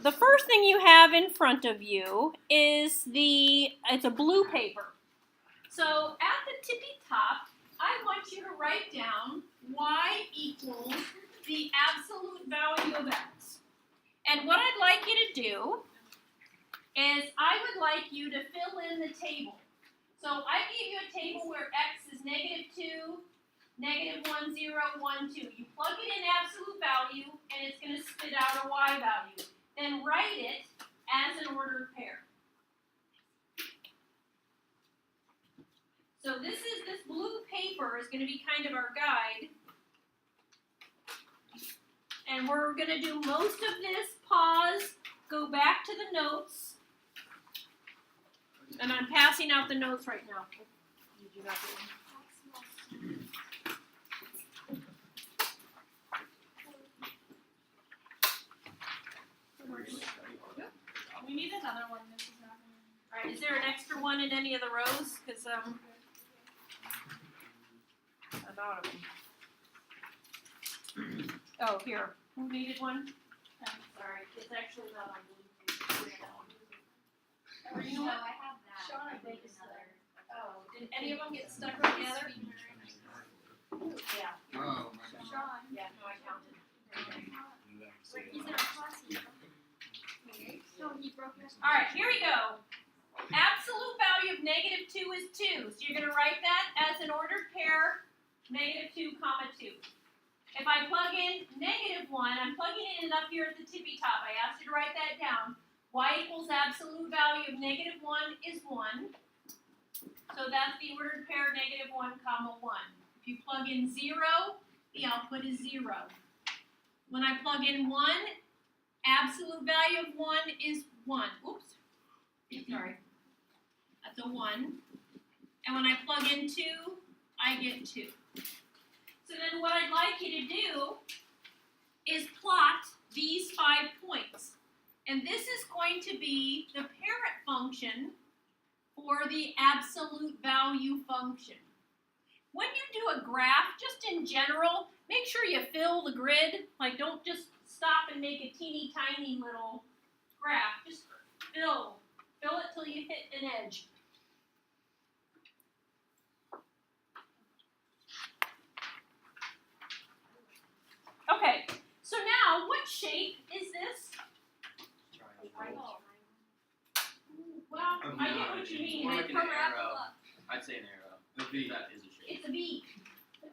the first thing you have in front of you is it's a blue paper. So at the tippy top, I want you to write down y equals the absolute value of x. And what I'd like you to do is I would like you to fill in the table. So I gave you a table where x is -2, -1, 0, 1, 2. You plug it in absolute value, and it's going to spit out a y value. Then write it as an ordered pair. So this blue paper is going to be kind of our guide. And we're going to do most of this, pause, go back to the notes. And I'm passing out the notes right now. Did you not do them? We need another one. This is not going to... All right, is there an extra one in any of the rows? Because I'm out of them. Oh, here. Who needed one? Sorry, it's actually not on blue. Oh, you know what? I have that. Sean, I made just another. Oh, did any of them get stuck together? Yeah. Oh, my God. Sean. Yeah, no, I counted. He's in a classy. No, he broke his. All right, here we go. Absolute value of -2 is 2. So you're going to write that as an ordered pair, -2, 2. If I plug in -1, I'm plugging it in up here at the tippy top. I asked you to write that down. Y equals absolute value of -1 is 1. So that's the ordered pair -1, 1. If you plug in 0, the output is 0. When I plug in 1, absolute value of 1 is 1. Oops. Sorry. That's a 1. And when I plug in 2, I get 2. So then what I'd like you to do is plot these 5 points. And this is going to be the parent function for the absolute value function. When you do a graph, just in general, make sure you fill the grid. Like, don't just stop and make a teeny tiny little graph. Just fill it till you hit an edge. Okay, so now what shape is this? Well, I get what you mean. More It's like an arrow. parabola. I'd say an arrow. The V. That is a shape. It's a V.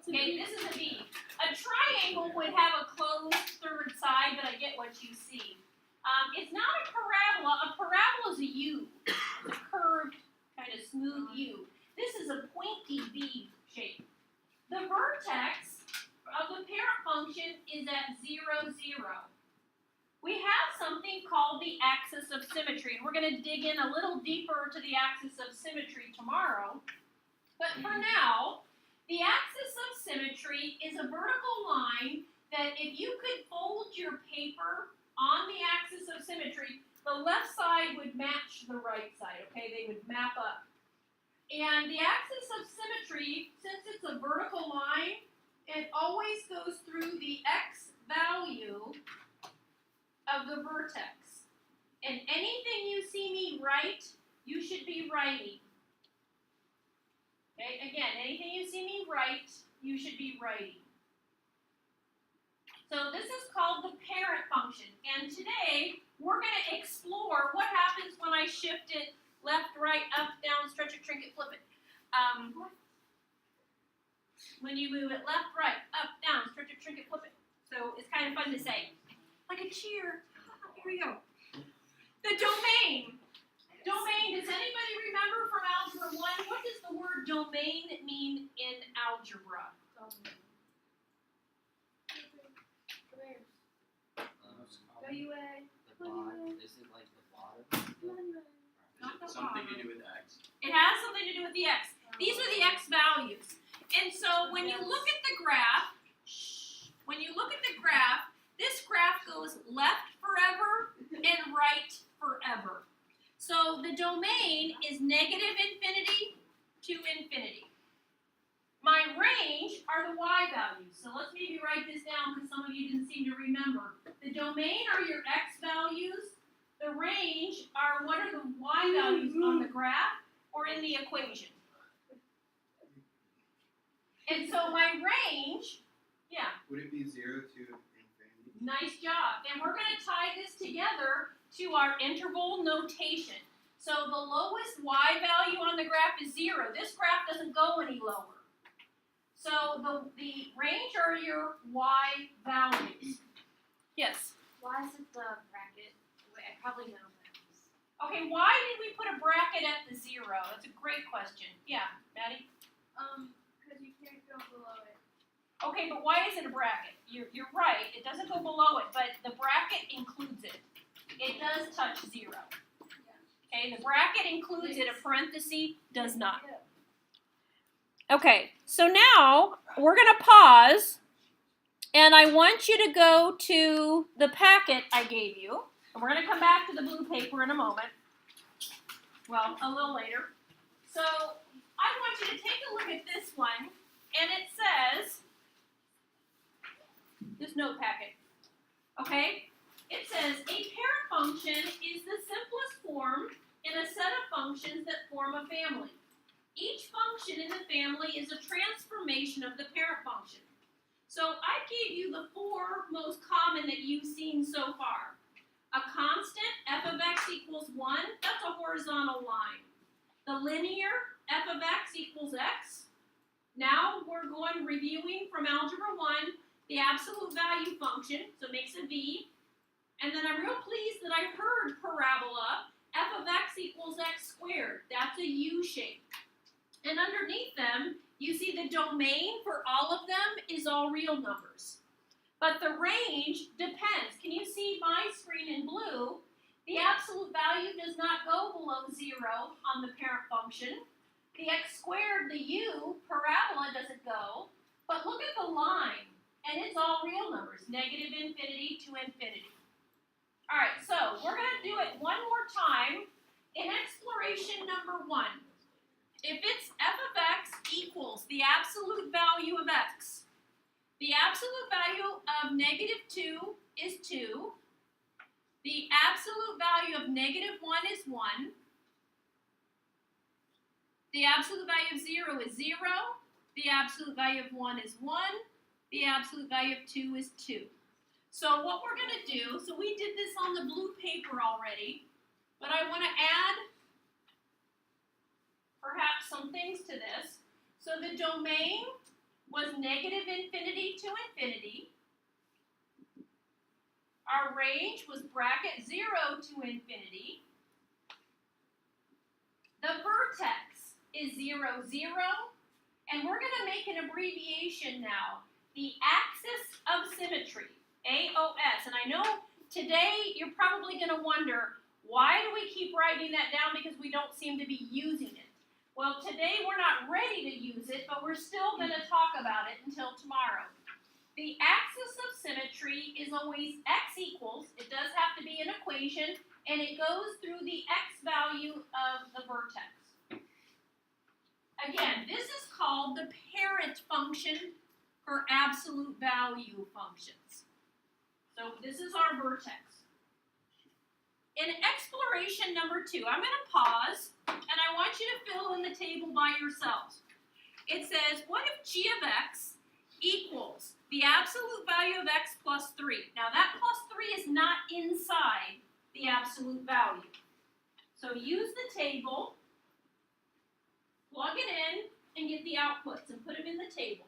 Okay, this is a V. A triangle would have a closed third side, but I get what you see. It's not a parabola. A parabola is a U. It's a curved, kind of smooth U. This is a pointy V shape. The vertex of the parent function is at 0, 0. We have something called the axis of symmetry, and we're going to dig in a little deeper to the axis of symmetry tomorrow. But for now, the axis of symmetry is a vertical line that if you could fold your paper on the axis of symmetry, the left side would match the right side, okay? They would map up. And the axis of symmetry, since it's a vertical line, it always goes through the x value of the vertex. And anything you see me write, you should be writing. Okay, again, anything you see me write, you should be writing. So this is called the parent function. And today, we're going to explore what happens when I shift it left, right, up, down, stretch it, shrink it, flip it. When you move it left, right, up, down, stretch it, shrink it, flip it. So it's kind of fun to say. Like a cheer. Here we go. The domain. Domain, does anybody remember from Algebra 1? What does the word domain mean in algebra? W-A. The bottom. Is it like the bottom? Not the Something bottom. to do with X. It has something to do with the x. These are the x values. And so when you look at the graph, this graph goes left forever and right forever. So the domain is -infinity to infinity. My range are the y values. So let's maybe write this down because some of you didn't seem to remember. The domain are your x values. y values on the graph or in the equation. And so my range, yeah. Would it be 0 to infinity? Nice job. And we're going to tie this together to our interval notation. So the lowest y value on the graph is 0. This graph doesn't go any lower. So the range are your y values. Yes? Why is it the bracket? Wait, I probably know this. Okay, why did we put a bracket at the 0? That's a great question. Yeah, Maddie? Because you can't go below it. Okay, but why is it a bracket? You're right. It doesn't go below it, but the bracket includes it. It does touch 0. Okay, the bracket includes it. A parenthesis does not. Okay, so now we're going to pause, and I want you to go to the packet I gave you. And we're going to come back to the blue paper in a moment. Well, a little later. So I want you to take a look at this one, and it says, this note packet, okay? It says, a parent function is the simplest form in a set of functions that form a family. Each function in the family is a transformation of the parent function. So I gave you the 4 most common that you've seen so far. A constant, f of x equals 1, that's a horizontal line. The linear, f of x equals x. Now we're going reviewing from algebra 1, the absolute value function, so it makes a v. And then I'm real pleased that I heard parabola, f of x equals x squared. That's a U shape. And underneath them, you see the domain for all of them is all real numbers. But the range depends. Can you see my screen in blue? The absolute value does not go below 0 on the parent function. The x squared, the U, parabola doesn't go. But look at the line, and it's all real numbers, negative infinity to infinity. All right, so we're going to do it one more time in exploration number 1. If it's f of x equals the absolute value of x, the absolute value of negative 2 is 2, the absolute value of negative 1 is 1, the absolute value of 0 is 0, the absolute value of 1 is 1, the absolute value of 2 is 2. So what we're going to do, so we did this on the blue paper already, but I want to add perhaps some things to this. So the domain was negative infinity to infinity. Our range was bracket 0 to infinity. The vertex is 0, 0. And we're going to make an abbreviation now. The Axis of Symmetry, AOS. And I know today you're probably going to wonder, why do we keep writing that down? Because we don't seem to be using it. Well, today we're not ready to use it, but we're still going to talk about it until tomorrow. The axis of symmetry is always x equals, it does have to be an equation, and it goes through the x value of the vertex. Again, this is called the parent function for absolute value functions. So this is our vertex. In exploration number 2, I'm going to pause, and I want you to fill in the table by yourselves. It says, what if g of x equals the absolute value of x plus 3? Now that plus 3 is not inside the absolute value. So use the table, plug it in, and get the outputs and put them in the table.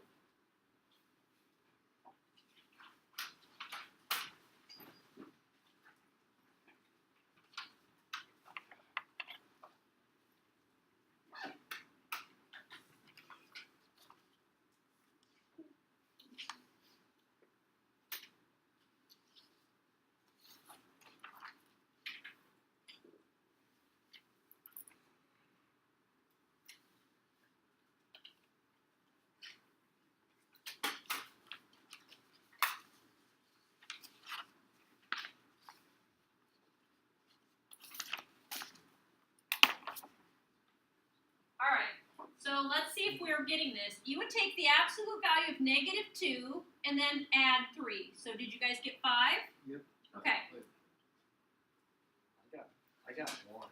So let's see if we're getting this. You would take the absolute value of negative 2 and then add 3. So did you guys get 5? Yep. Okay. I got 1.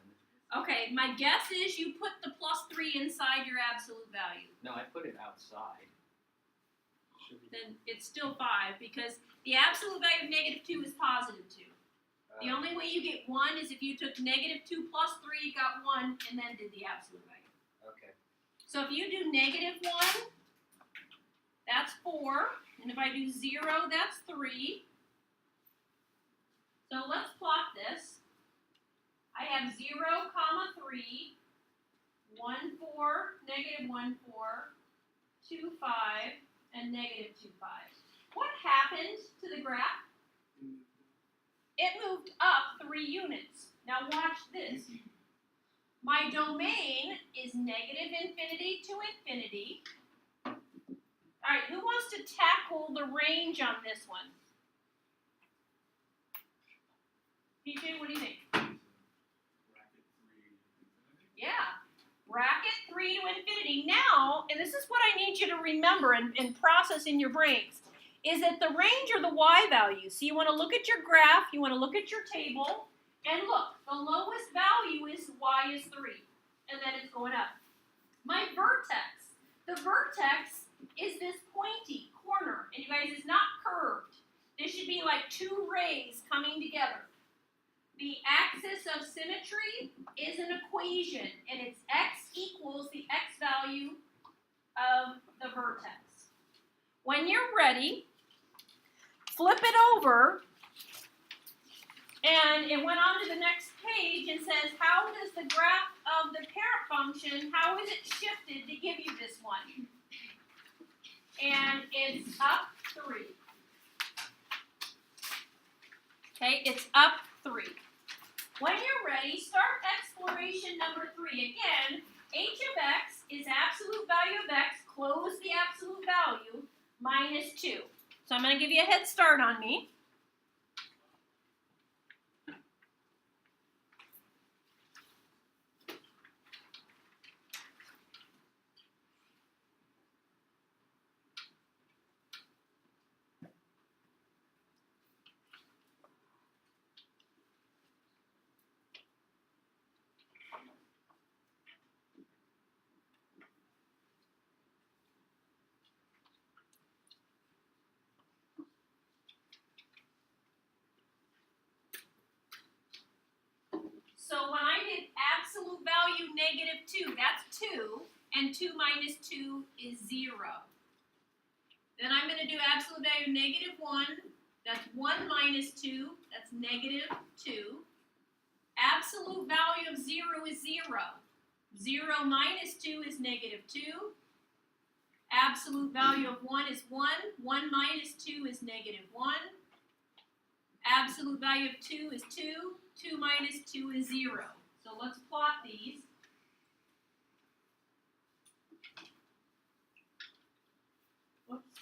Okay, my guess is you put the +3 inside your absolute value. No, I put it outside. Then it's still 5 because the absolute value of -2 is +2. The only way you get 1 is if you took -2 plus 3, got 1, and then did the absolute value. Okay. So if you do -1, that's 4, and if I do 0, that's 3. So let's plot this. I have 0, 3, 1, 4, -1, 4, 2, 5, and -2, 5. What happened to the graph? It moved up 3 units. Now watch this. My domain is -infinity to infinity. All right, who wants to tackle the range on this one? PJ, what do you think? Yeah, bracket 3 to infinity. Now, and this is what I need you to remember and process in your brains, is that the range are the y values. So you want to look at your graph, you want to look at your table, and look, the lowest value is y is 3, and then it's going up. My vertex, the vertex is this pointy corner, and you guys, it's not curved. This should be like 2 rays coming together. The axis of symmetry is an equation, and it's x equals the x value of the vertex. When you're ready, flip it over, and it went on to the next page and says, how does the graph of the parent function, how is it shifted to give you this one? And it's up 3. Okay, it's up 3. When you're ready, start exploration number 3. Again, h of x is absolute value of x, close the absolute value, minus 2. So I'm going to give you a head start on me. So when I did absolute value -2, that's 2, and 2 minus 2 is 0. Then I'm going to do absolute value -1, that's 1 minus 2, that's -2. Absolute value of 0 is 0. 0 minus 2 is -2. Absolute value of 1 is 1. 1 minus 2 is -1. Absolute value of 2 is 2. 2 minus 2 is 0. So let's plot these. Whoops.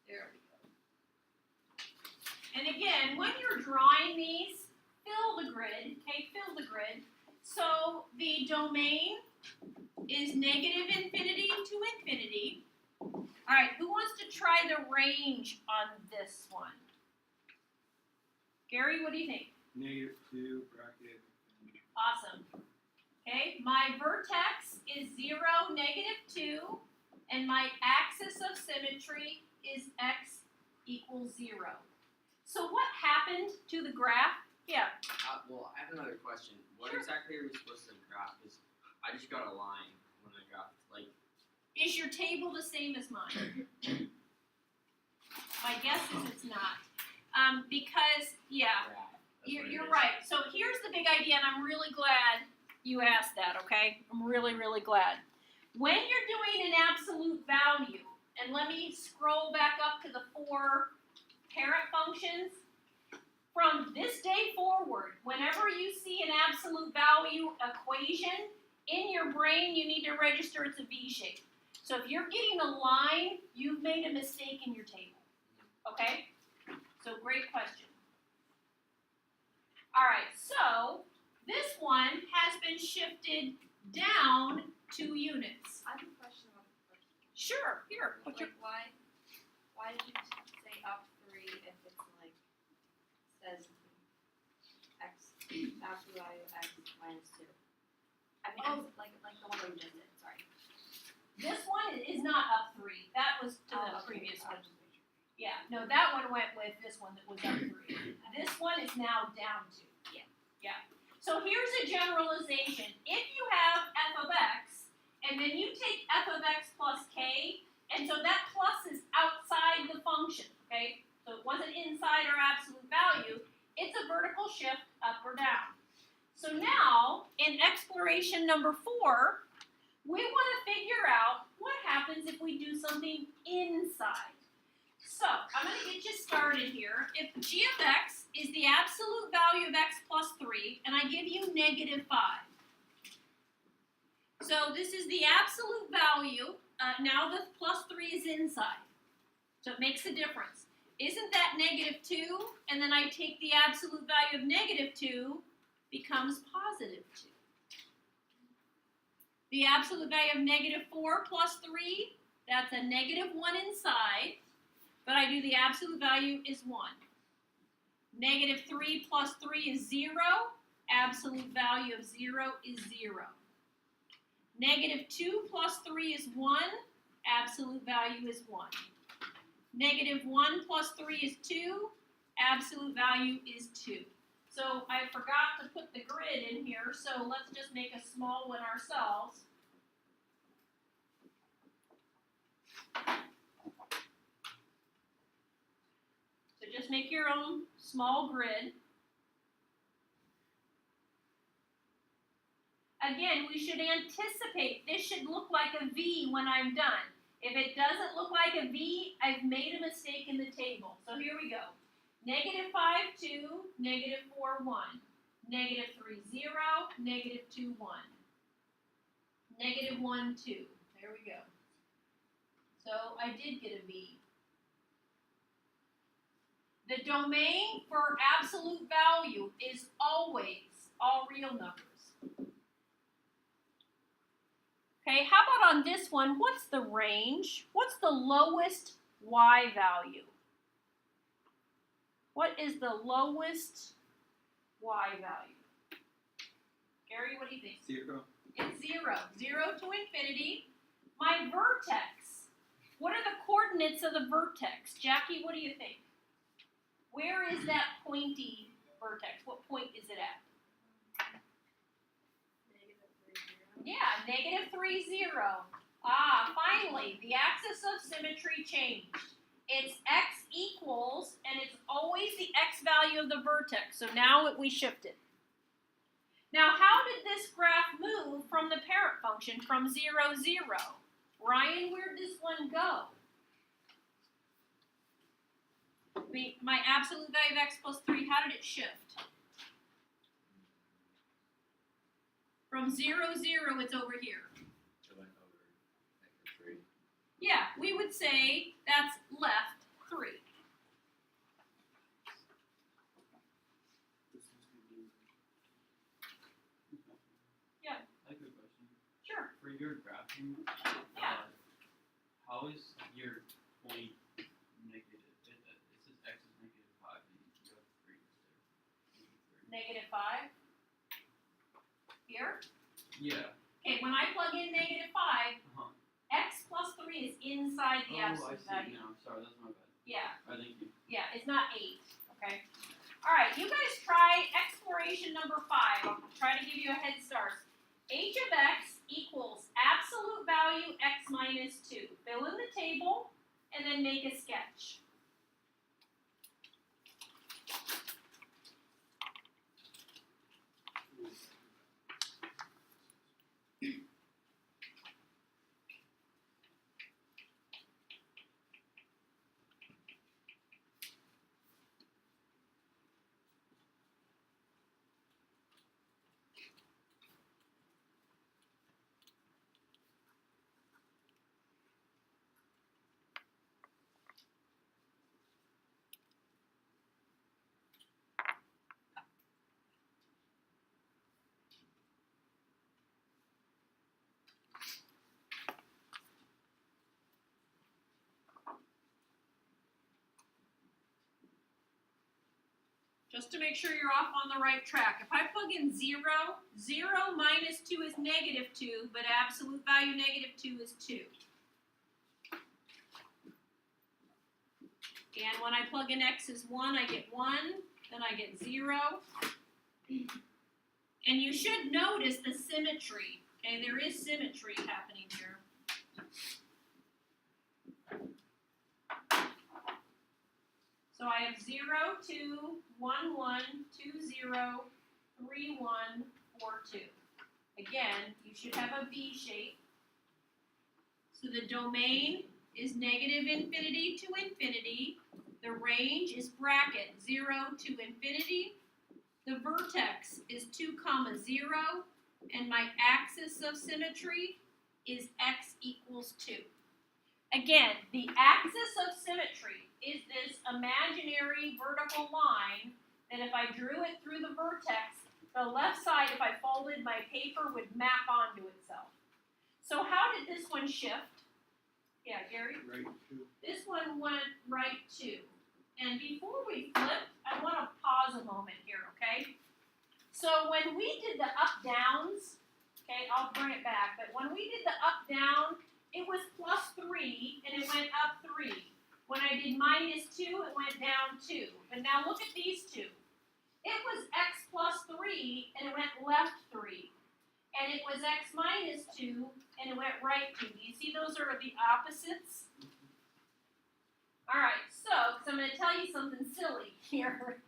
There we go. And again, when you're drawing these, fill the grid. Okay, fill the grid. So the domain is -infinity to infinity. All right, who wants to try the range on this one? Gary, what do you think? -2 bracket. Awesome. Okay, my vertex is 0, -2, and my axis of symmetry is x equals 0. So what happened to the graph? Yeah. Well, I have another question. What Sure. exactly are we supposed to graph? Because I just got a line when I graphed. Like, Is your table the same as mine? My guess is it's not. Because, yeah, graph. That's what it you're is. right. So here's the big idea, and I'm really glad you asked that, okay? I'm really, really glad. When you're doing an absolute value, and let me scroll back up to the 4 parent functions, from this day forward, whenever you see an absolute value equation, in your brain you need to register it's a V shape. So if you're getting a line, you've made a mistake in your table. Okay? So great question. All right, so this one has been shifted down 2 units. I have a question on the first one. Sure, here, put your, Like, why did you say up 3 if it's like, says x, absolute value of x minus 2? I mean, Oh. like the one that we just did, sorry. this one is not up 3, that was to the Okay, previous I'll one. just make sure. Yeah, no, that one went with this one that was up 3. This one is now down 2. Yeah. Yeah. So here's a generalization. If you have f of x, and then you take f of x plus k, and so that plus is outside the function, okay? So it wasn't inside our absolute value, it's a vertical shift up or down. So now, in exploration number 4, we want to figure out what happens if we do something inside. So, I'm going to get you started here. If g of x is the absolute value of x plus 3, and I give you negative 5. So, this is the absolute value. Now the plus 3 is inside. So, it makes a difference. Isn't that negative 2? And then I take the absolute value of negative 2, becomes positive 2. The absolute value of negative 4 plus 3, that's a negative 1 inside. But I do the absolute value is 1. Negative 3 plus 3 is 0. Absolute value of 0 is 0. Negative 2 plus 3 is 1. Absolute value is 1. Negative 1 plus 3 is 2. Absolute value is 2. So I forgot to put the grid in here, so let's just make a small one ourselves. So just make your own small grid. Again, we should anticipate, this should look like a V when I'm done. If it doesn't look like a V, I've made a mistake in the table. So here we go. Negative 5, 2, negative 4, 1. Negative 3, 0, negative 2, 1. Negative 1, 2. There we go. So I did get a V. The domain for absolute value is always all real numbers. Okay, how about on this one? What's the range? What's the lowest y value? What is the lowest y value? Gary, what do you think? 0. It's 0. 0 to infinity. My vertex. What are the coordinates of the vertex? Jackie, what do you think? Where is that pointy vertex? What point is it at? Yeah, negative 3, 0. Ah, finally, the axis of symmetry changed. It's x equals, and it's always the x value of the vertex. So now we shift it. Now, how did this graph move from the parent function from 0, 0? Ryan, where did this one go? My absolute value of x plus 3, how did it shift? From 0, 0, it's over here. It went over -3. Yeah, we would say that's left 3. Yeah. I have a question. Sure. For your graphing, Yeah. how is your point negative? It says x is -5 and you have 3 there. Negative 5. Here. Yeah. Okay, when I plug in negative 5, x plus 3 is inside the I absolute see value. now. Sorry, that's my bad. Yeah, Alright, thank you. yeah, it's not 8, okay? All right, you guys try exploration number 5. I'll try to give you a head start. H of x equals absolute value x minus 2. Fill in the table and then make a sketch. just to make sure you're off on the right track. If I plug in 0, 0 minus 2 is negative 2, but absolute value negative 2 is 2. And when I plug in x as 1, I get 1, then I get 0. And you should notice the symmetry. Okay, there is symmetry happening here. So I have 0, 2, 1, 1, 2, 0, 3, 1, 4, 2. Again, you should have a V shape. So the domain is negative infinity to infinity. The range is bracket 0 to infinity. The vertex is 2, 0, and my axis of symmetry is x equals 2. Again, the axis of symmetry is this imaginary vertical line that if I drew it through the vertex, the left side, if I folded my paper, would map onto itself. So how did this one shift? Yeah, Gary? Right, two. This one went right 2. And before we flip, I want to pause a moment here, okay? So when we did the up-downs, okay, I'll bring it back, but when we did the up-down, it was plus 3, and it went up 3. When I did minus 2, it went down 2. But now look at these two. It was x plus 3, and it went left 3. And it was x minus 2, and it went right 2. Do you see those are the opposites? All right, so I'm going to tell you something silly here.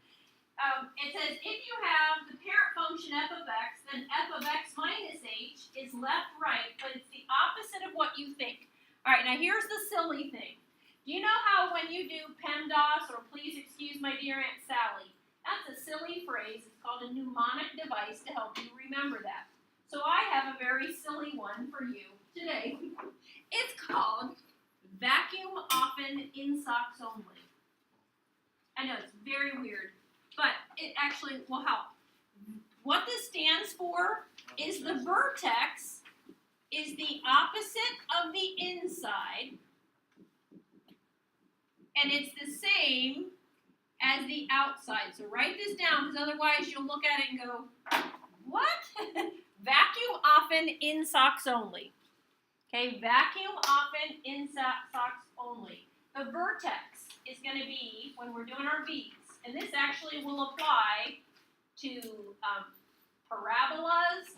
It says if you have the parent function f of x, then f of x minus h is left, right, but it's the opposite of what you think. All right, now here's the silly thing. Do you know how when you do PEMDAS, or please excuse my dear Aunt Sally, that's a silly phrase. It's called a mnemonic device to help you remember that. So I have a very silly one for you today. It's called vacuum often in socks only. I know it's very weird, but it actually will help. What this stands for is the vertex is the opposite of the inside, and it's the same as the outside. So write this down, because otherwise you'll look at it and go, what? Vacuum often in socks only. Okay, vacuum often in socks only. The vertex is going to be, when we're doing our V's, and this actually will apply to parabolas,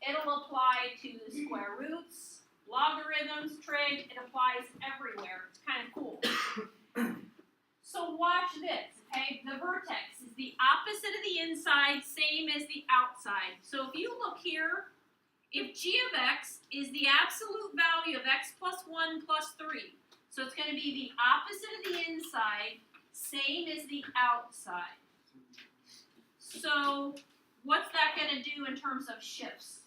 it'll apply to square roots, logarithms, trig, it applies everywhere. It's kind of cool. So watch this, okay? The vertex is the opposite of the inside, same as the outside. So if you look here, if g of x is the absolute value of x plus 1 plus 3, so it's going to be the opposite of the inside, same as the outside. So what's that going to do in terms of shifts?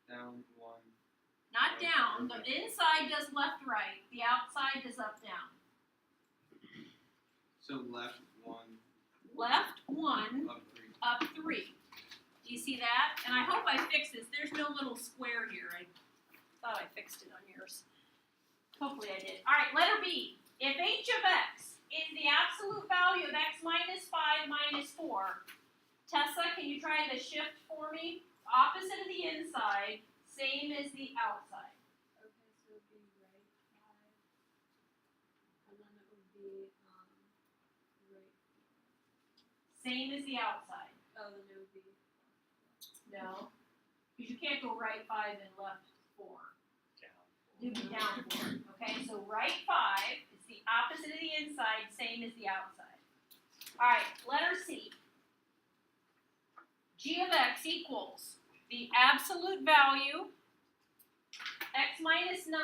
Down 1. Not down. The inside does left, right. The outside does up, down. So left 1, Left 1, up 3. up 3. Do you see that? And I hope I fixed this. There's no little square here. I thought I fixed it on yours. Hopefully I did. All right, letter B. If h of x is the absolute value of x minus 5 minus 4, Tessa, can you try the shift for me? Opposite of the inside, same as the outside. Okay, so it would be right 5, and then it would be right. Same as the outside. Oh, then it would be. No. Because you can't go right 5 and left 4. Down. You'd be down 4. Okay, so right 5 is the opposite of the inside, same as the outside. All right, letter C. G of x equals the absolute value, x minus 9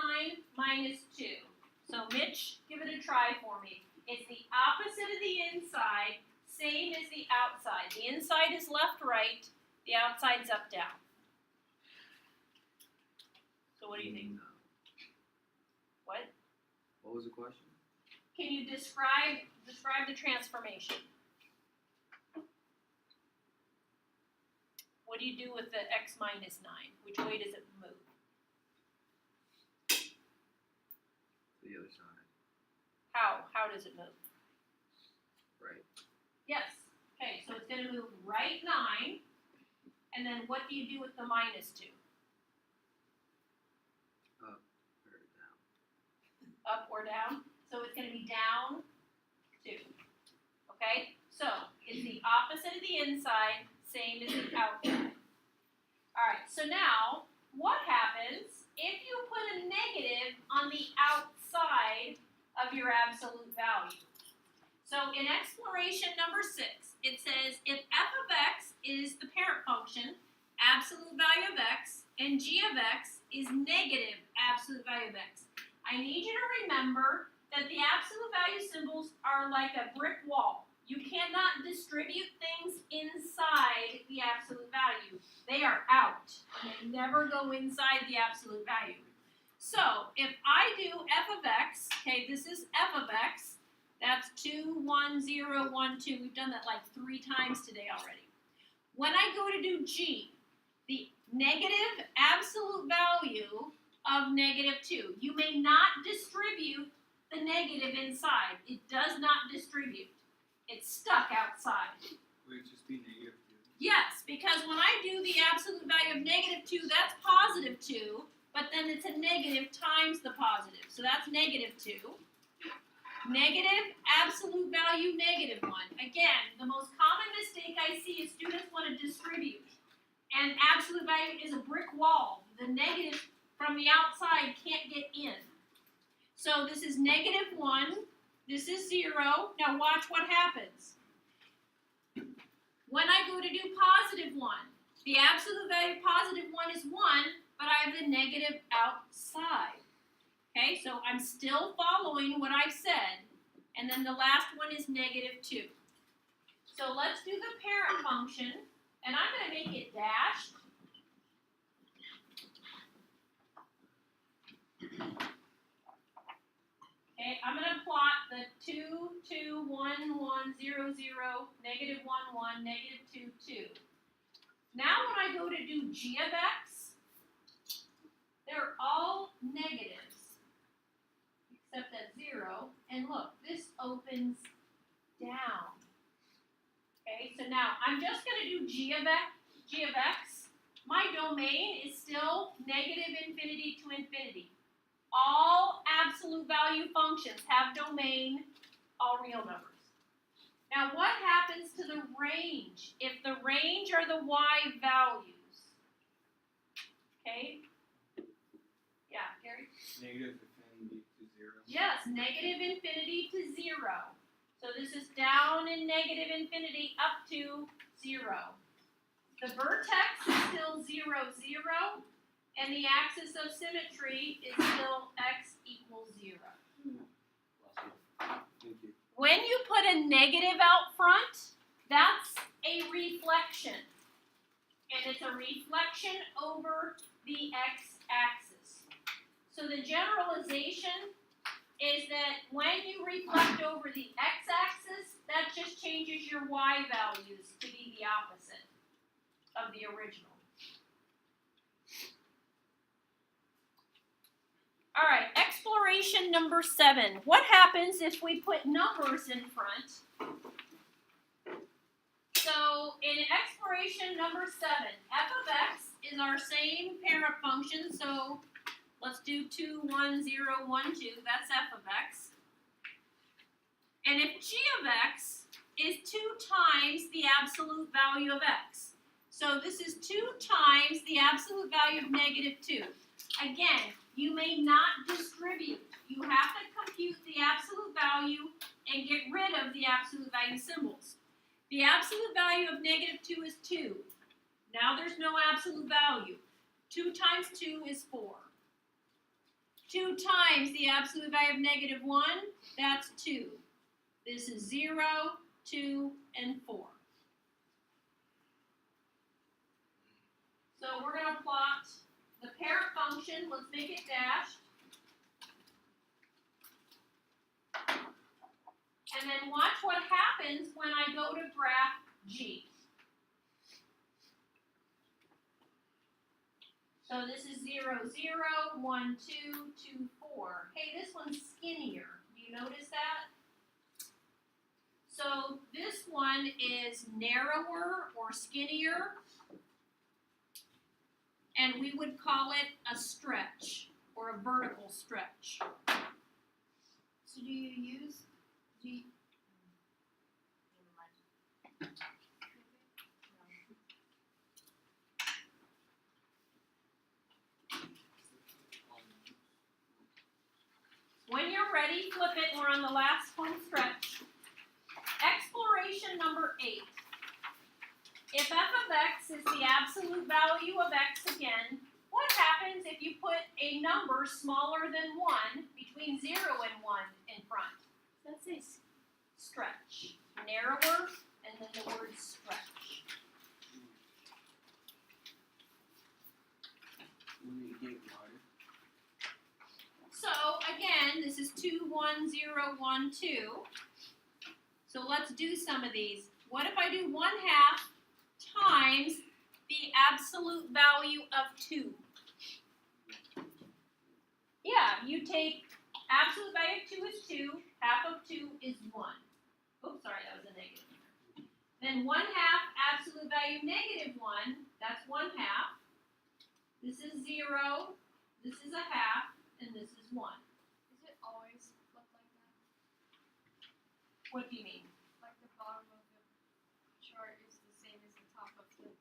minus 2. So Mitch, give it a try for me. It's the opposite of the inside, same as the outside. The inside is left, right. The outside's up, down. So what do you think? What? What was the question? Can you describe the transformation? What do you do with the x minus 9? Which way does it move? The other side. How does it move? Right. Yeah, gonna move right 9, and then what do you do with the minus 2? Up or down? Up or down? So it's gonna be down 2. Okay? So it's the opposite of the inside, same as the outside. Alright, so now what happens if you put a negative on the outside of your absolute value? So in exploration number 6, it says if f of x is the parent function, absolute value of x, and g of x is negative absolute value of x. I need you to remember that the absolute value symbols are like a brick wall. You cannot distribute things inside the absolute value. They are out. They never go inside the absolute value. So if I do f of x, okay, this is f of x, that's 2, 1, 0, 1, 2. We've done that like 3 times today already. When I go to do g, the negative absolute value of negative 2, you may not distribute the negative inside. It does not distribute. It's stuck outside. Would it just be -2? Yes, because when I do the absolute value of negative 2, that's positive 2, but then it's a negative times the positive. So that's negative 2. Negative absolute value negative 1. Again, the most common mistake I see is students want to distribute. And absolute value is a brick wall. The negative from the outside can't get in. So this is negative 1. This is 0. Now watch what happens. When I go to do positive 1, the absolute value of positive 1 is 1, but I have the negative outside. Okay, so I'm still following what I've said. And then the last one is negative 2. So let's do the parent function, and I'm going to make it dashed. Okay, I'm going to plot the 2, 2, 1, 1, 0, 0, negative 1, 1, negative 2, 2. Now when I go to do g of x, they're all negatives, except at 0. And look, this opens down. Okay, so now I'm just going to do g of x. My domain is still negative infinity to infinity. All absolute value functions have domain, all real numbers. Now what happens to the range if the range are the y values? Okay? Yeah, Gary? Negative infinity to 0. Yes, negative infinity to 0. So this is down in negative infinity up to 0. The vertex is still 0, 0. And the axis of symmetry is still x equals 0. Thank you. When you put a negative out front, that's a reflection. And it's a reflection over the x-axis. So the generalization is that when you reflect over the x-axis, that just changes your y values to be the opposite of the original. All right, exploration number 7. What happens if we put numbers in front? So in exploration number 7, f of x is our same parent function. So let's do 2, 1, 0, 1, 2. That's f of x. And if g of x is 2 times the absolute value of x. So this is 2 times the absolute value of negative 2. Again, you may not distribute. You have to compute the absolute value and get rid of the absolute value symbols. The absolute value of negative 2 is 2. Now there's no absolute value. 2 times 2 is 4. 2 times the absolute value of negative 1, that's 2. This is 0, 2, and 4. So we're going to plot the parent function. Let's make it dashed. And then watch what happens when I go to graph G. So this is 0, 0, 1, 2, 2, 4. Hey, this one's skinnier. Do you notice that? So this one is narrower or skinnier, and we would call it a stretch or a vertical stretch. So do you use, never mind. When you're ready, flip it. We're on the last home stretch. Exploration number 8. If f of x is the absolute value of x again, what happens if you put a number smaller than 1 between 0 and 1 in front? Let's say Stretch. Narrower, and then the word stretch. When you get water. So again, this is 2, 1, 0, 1, 2. So let's do some of these. What if I do 1/2 times the absolute value of 2? Yeah, you take absolute value of 2 is 2, half of 2 is 1. Oops, sorry, that was a negative. Then 1/2 absolute value negative 1, that's 1/2. This is 0, this is a half, and this is 1. Does it always look like that? What do you mean? Like the bottom of the chart is the same as the top of the.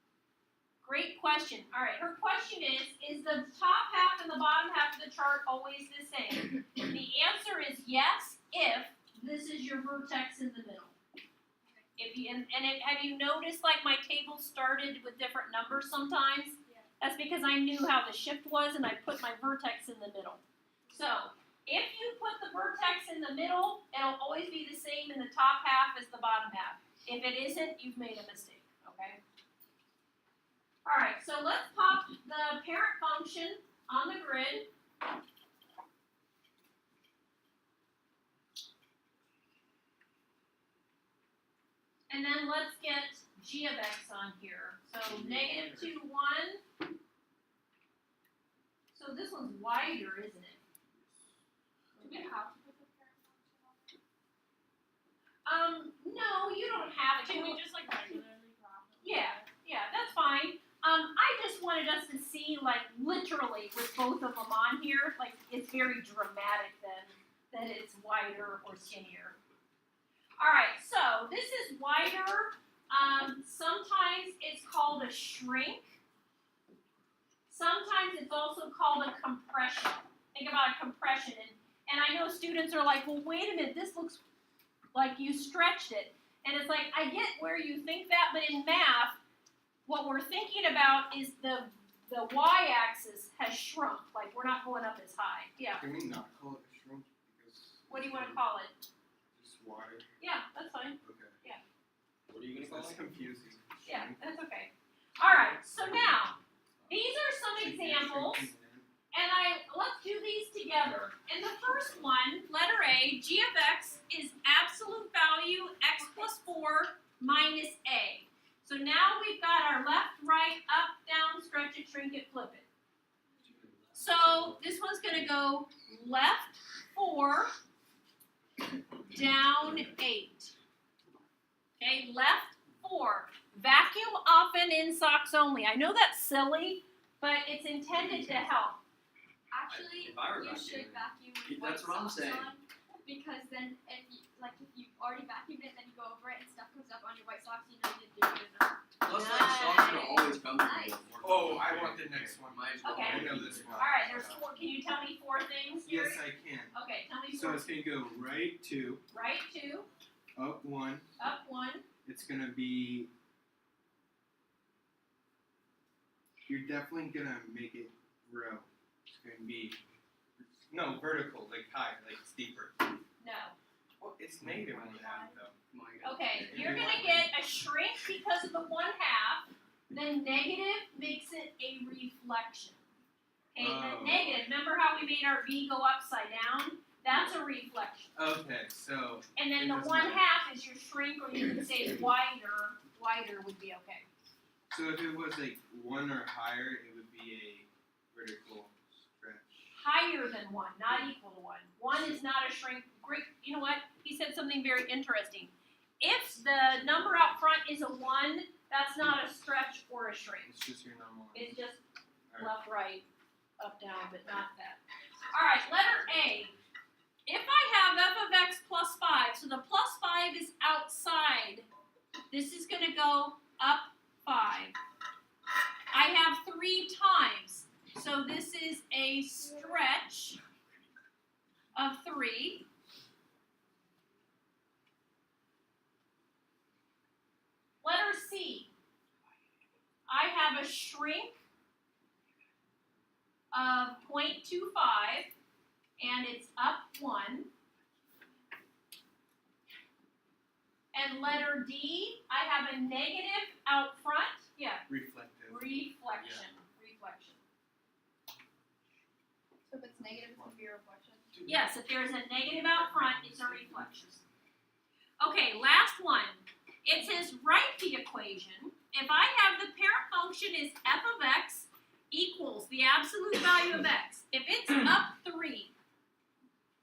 Great question. All right, her question is the top half and the bottom half of the chart always the same? The answer is yes, if this is your vertex in the middle. If you, have you noticed like my table started with different numbers sometimes? Yeah. That's because I knew how the shift was and I put my vertex in the middle. So, if you put the vertex in the middle, it'll always be the same in the top half as the bottom half. If it isn't, you've made a mistake, okay? Alright, so let's pop the parent function on the grid. And then let's get g of x on here. So -2, 1. So this one's wider, isn't it? Do we have to put the parent function on? No, you don't have to. Can we just like regularly graph it? Yeah, that's fine. I just wanted us to see, like, literally with both of them on here, like, it's very dramatic then, that it's wider or skinnier. Alright, so this is wider. Sometimes it's called a shrink. Sometimes it's also called a compression. Think about a compression. And I know students are like, well, wait a minute, this looks like you stretched it. And it's like, I get where you think that, but in math, what we're thinking about is the y-axis has shrunk. Like, we're not going up as high. Yeah. Can we not call it a shrink? Because What do you want to call it? just water. Yeah, that's fine. Okay. What are you gonna call That's it? confusing. Yeah, that's okay. Alright, so now, these are some examples. And let's do these together. In the first one, letter A, g of x is absolute value x plus 4 minus a. So now we've got our left, right, up, down, stretch it, shrink it, flip it. So this one's going to go left 4, down 8. Okay, left 4. Vacuum often in socks only. I know that's silly, but it's intended to help. Actually, If I were you vacuuming, should vacuum with That's white what I'm socks saying. on, because then if you already vacuumed it, then you go over it and stuff comes up on your white socks, you know you didn't do good enough. Plus, like, socks are always comfortable. Nice. Oh, I want the next one. Might as Okay. I know this one. Alright, there's 4. Can you tell me 4 things here? Yes, I can. Okay, tell me So 4. it's gonna go right 2, Right 2, up 1. up 1. It's gonna be. You're definitely gonna make it grow. It's gonna be. No, vertical, like high, like steeper. No. Well, it's negative on that though. My God. Okay, you're gonna get a shrink because of the 1/2. Then negative makes it a reflection. Okay, the Oh. negative. Remember how we made our V go upside down? That's a reflection. Okay, so And then It the doesn't 1/2 is your shrink, or you can say wider. Wider would be okay. if it was like 1 or higher, it would be a vertical stretch. Higher than 1, not equal to 1. 1 is not a shrink. Great. You know what? He said something very interesting. if the number out front is a 1, that's not a stretch or a shrink. It's just your normal. It's just Alright. left, right, up, down, but not that. Alright, letter A. If I have f of x plus 5, so the plus 5 is outside, this is going to go up 5. I have 3 times, so this is a stretch of 3. Letter C. I have a shrink of 0.25, and it's up 1. And letter D, I have a negative out front. Yeah, Reflective. reflection. Reflection. So if it's negative, it's gonna be a reflection. Yes, if there's a negative out front, it's a reflection. Okay, last one. It says write the equation. If I have the parent function is f of x equals the absolute value of x. If it's up 3,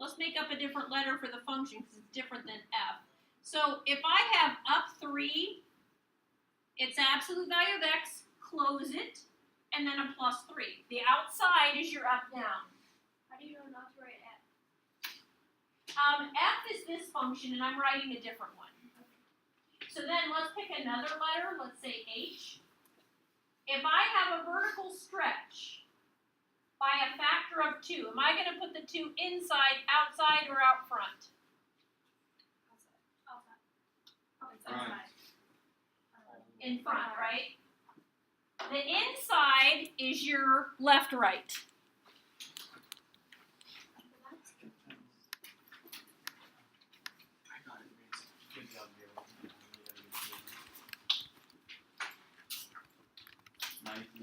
let's make up a different letter for the function because it's different than f. So if I have up 3, it's absolute value of x, close it, and then a plus 3. The outside is your up down. How do you know not to write f? F is this function, and I'm writing a different one. So then let's pick another letter, let's say H. If I have a vertical stretch by a factor of 2, am I going to put the 2 inside, outside, or out front? Front. In front, right? The inside is your left, right. I got it, Mason. Good job, Gary. Nice.